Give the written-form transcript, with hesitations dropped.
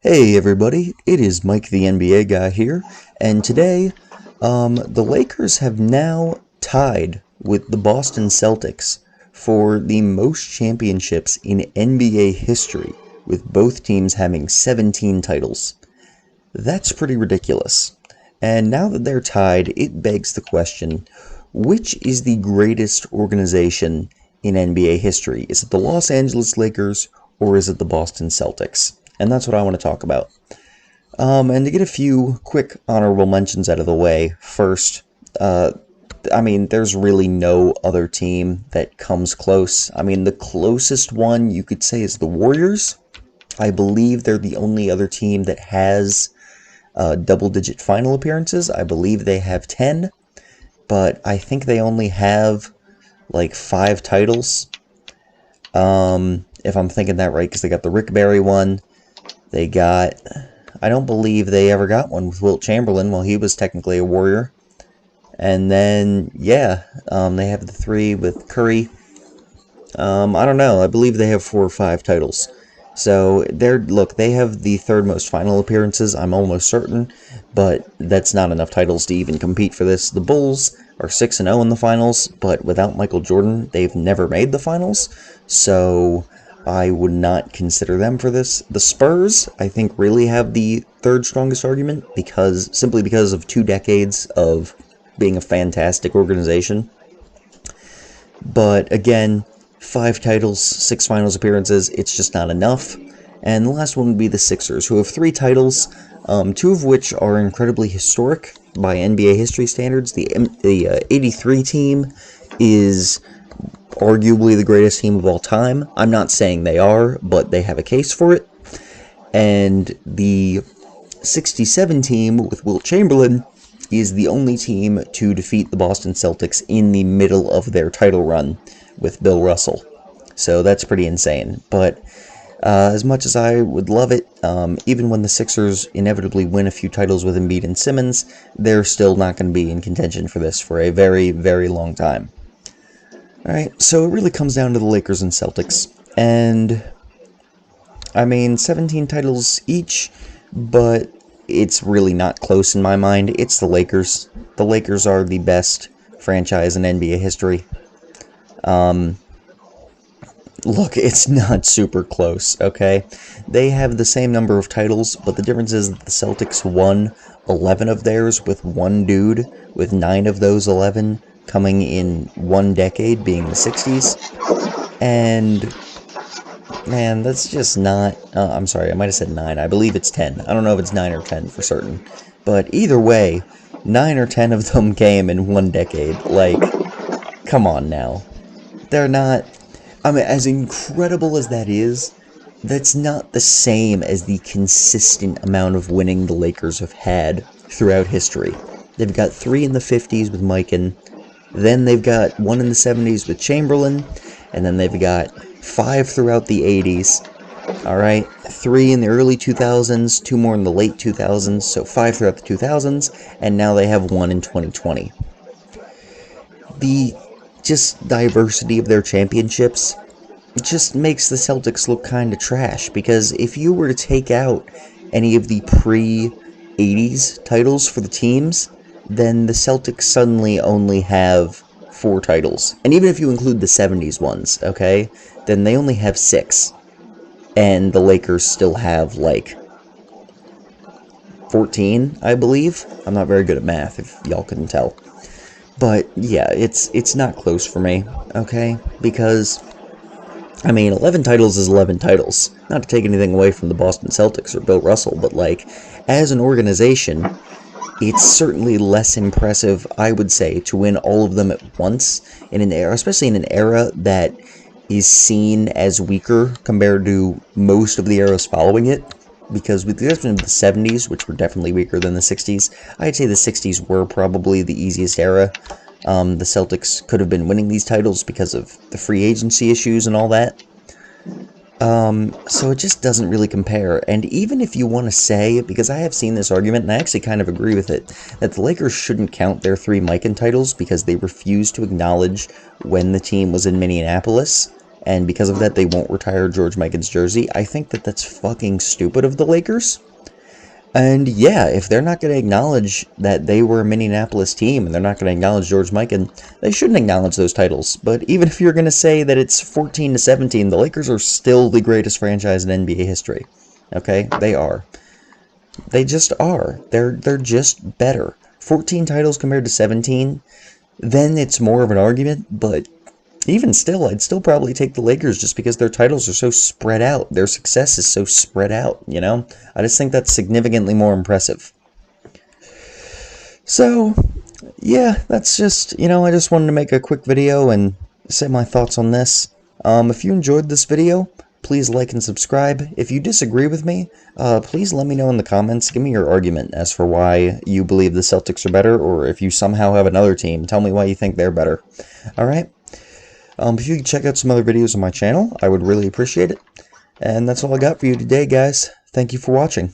Hey everybody, it is Mike the NBA guy here, and today, the Lakers have now tied with the Boston Celtics for the most championships in NBA history, with both teams having 17 titles. That's pretty ridiculous. And now that they're tied, it begs the question, which is the greatest organization in NBA history? Is it the Los Angeles Lakers or is it the Boston Celtics? And that's what I want to talk about. And to get a few quick honorable mentions out of the way, first, there's really no other team that comes close. The closest one you could say is the Warriors. I believe they're the only other team that has double-digit final appearances. I believe they have 10, but I think they only have like 5 titles. If I'm thinking that right, because they got the Rick Barry one. I don't believe they ever got one with Wilt Chamberlain while he was technically a Warrior. And then, they have the 3 with Curry. I don't know. I believe they have 4 or 5 titles. So, they have the 3rd most final appearances, I'm almost certain, but that's not enough titles to even compete for this. The Bulls are 6-0 in the finals, but without Michael Jordan, they've never made the finals, so I would not consider them for this. The Spurs, I think, really have the 3rd strongest argument, simply because of 2 decades of being a fantastic organization. But again, 5 titles, 6 finals appearances, it's just not enough. And the last one would be the Sixers, who have 3 titles, 2 of which are incredibly historic by NBA history standards. The 83 team is arguably the greatest team of all time. I'm not saying they are, but they have a case for it. And the 67 team with Wilt Chamberlain is the only team to defeat the Boston Celtics in the middle of their title run with Bill Russell. So that's pretty insane. But as much as I would love it, even when the Sixers inevitably win a few titles with Embiid and Simmons, they're still not going to be in contention for this for a very, very long time. Alright, so it really comes down to the Lakers and Celtics. And, 17 titles each, but it's really not close in my mind. It's the Lakers. The Lakers are the best franchise in NBA history. Look, it's not super close, okay? They have the same number of titles, but the difference is that the Celtics won 11 of theirs with one dude, with 9 of those 11 coming in one decade, being the 60s. And, man, that's just not... I'm sorry, I might have said 9. I believe it's 10. I don't know if it's 9 or 10 for certain. But either way, 9 or 10 of them came in one decade. Like, come on now. They're not... as incredible as that is, that's not the same as the consistent amount of winning the Lakers have had throughout history. They've got 3 in the 50s with Mikan, then they've got 1 in the 70s with Chamberlain, and then they've got 5 throughout the 80s, alright? 3 in the early 2000s, 2 more in the late 2000s, so 5 throughout the 2000s, and now they have 1 in 2020. The just diversity of their championships just makes the Celtics look kind of trash, because if you were to take out any of the pre-80s titles for the teams, then the Celtics suddenly only have 4 titles. And even if you include the 70s ones, okay, then they only have 6. And the Lakers still have, 14, I believe. I'm not very good at math, if y'all couldn't tell. But, yeah, it's not close for me, okay? Because, 11 titles is 11 titles. Not to take anything away from the Boston Celtics or Bill Russell, but, as an organization, it's certainly less impressive, I would say, to win all of them at once in an era, especially in an era that is seen as weaker compared to most of the eras following it. Because with the exception of the 70s, which were definitely weaker than the 60s, I'd say the 60s were probably the easiest era. The Celtics could have been winning these titles because of the free agency issues and all that. So it just doesn't really compare. And even if you want to say, because I have seen this argument, and I actually kind of agree with it, that the Lakers shouldn't count their 3 Mikan titles because they refused to acknowledge when the team was in Minneapolis, and because of that, they won't retire George Mikan's jersey. I think that that's fucking stupid of the Lakers. And yeah, if they're not going to acknowledge that they were a Minneapolis team, and they're not going to acknowledge George Mikan, they shouldn't acknowledge those titles. But even if you're going to say that it's 14-17, the Lakers are still the greatest franchise in NBA history. Okay? They are. They just are. They're just better. 14 titles compared to 17, then it's more of an argument, but even still, I'd still probably take the Lakers just because their titles are so spread out. Their success is so spread out, you know? I just think that's significantly more impressive. So, yeah, that's just, I just wanted to make a quick video and say my thoughts on this. If you enjoyed this video, please like and subscribe. If you disagree with me, please let me know in the comments. Give me your argument as for why you believe the Celtics are better, or if you somehow have another team, tell me why you think they're better. Alright? If you could check out some other videos on my channel, I would really appreciate it. And that's all I got for you today, guys. Thank you for watching.